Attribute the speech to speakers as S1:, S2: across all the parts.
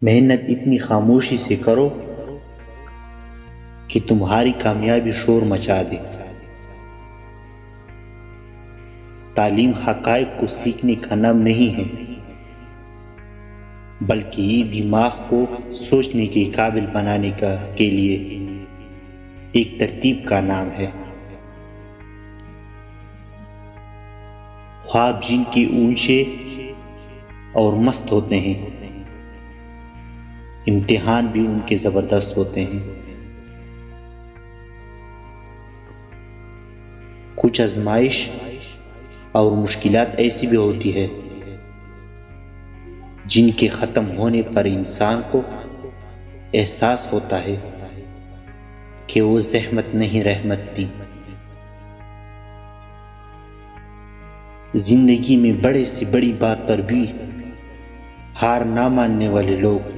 S1: मेहनत इतनी खामोशी से करो कि तुम्हारी कामयाबी शोर मचा दे। तालीम हक़ाइक़ को सीखने का नाम नहीं है, बल्कि दिमाग को सोचने के काबिल बनाने के लिए एक तरतीब का नाम है। ख्वाब जिनके ऊंचे और मस्त होते हैं, इम्तिहान भी उनके ज़बरदस्त होते हैं। कुछ आजमाइश और मुश्किलात ऐसी भी होती है जिनके ख़त्म होने पर इंसान को एहसास होता है कि वो ज़हमत नहीं रहमत थी। जिंदगी में बड़े से बड़ी बात पर भी हार ना मानने वाले लोग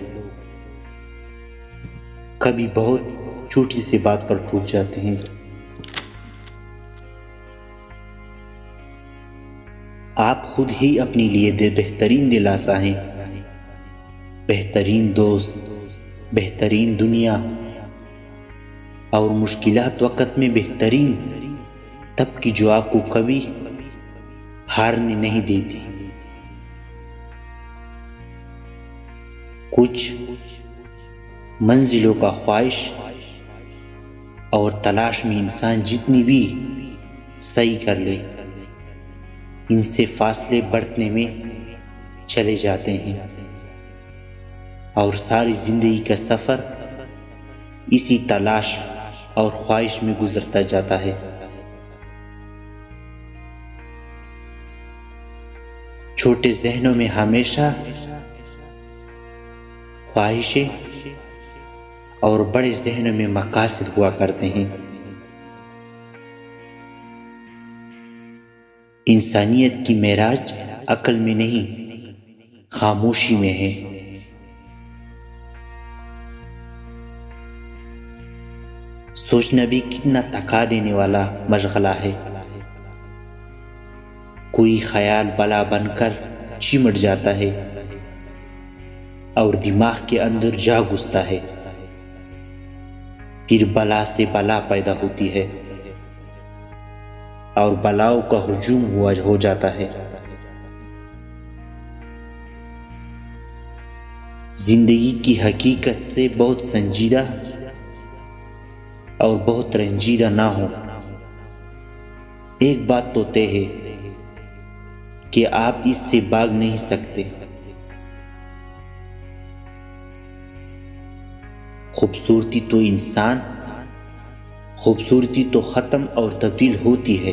S1: कभी बहुत छोटी सी बात पर टूट जाते हैं। आप खुद ही अपने लिए बेहतरीन दिलासा हैं, बेहतरीन दोस्त, बेहतरीन दुनिया और मुश्किलात वक़्त में बेहतरीन तब की जो आपको कभी हारने नहीं देती। कुछ मंजिलों का ख्वाहिश और तलाश में इंसान जितनी भी सही कर ले, इनसे फासले बढ़ने में चले जाते हैं और सारी जिंदगी का सफ़र इसी तलाश और ख्वाहिश में गुजरता जाता है। छोटे ज़हनों में हमेशा ख्वाहिशें और बड़े ज़हनों में मकासद हुआ करते हैं। इंसानियत की मेराज अक्ल में नहीं, खामोशी में है। सोचना भी कितना थका देने वाला मशगला है। कोई ख्याल बला बनकर चिमट जाता है और दिमाग के अंदर जा घुसता है, फिर बला से बला पैदा होती है और बलाओं का हुजूम हो जाता है। जिंदगी की हकीकत से बहुत संजीदा और बहुत रंजीदा ना हो। एक बात तो तय है कि आप इससे भाग नहीं सकते। खूबसूरती तो ख़त्म और तब्दील होती है,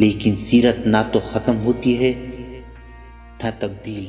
S1: लेकिन सीरत ना तो ख़त्म होती है ना तब्दील।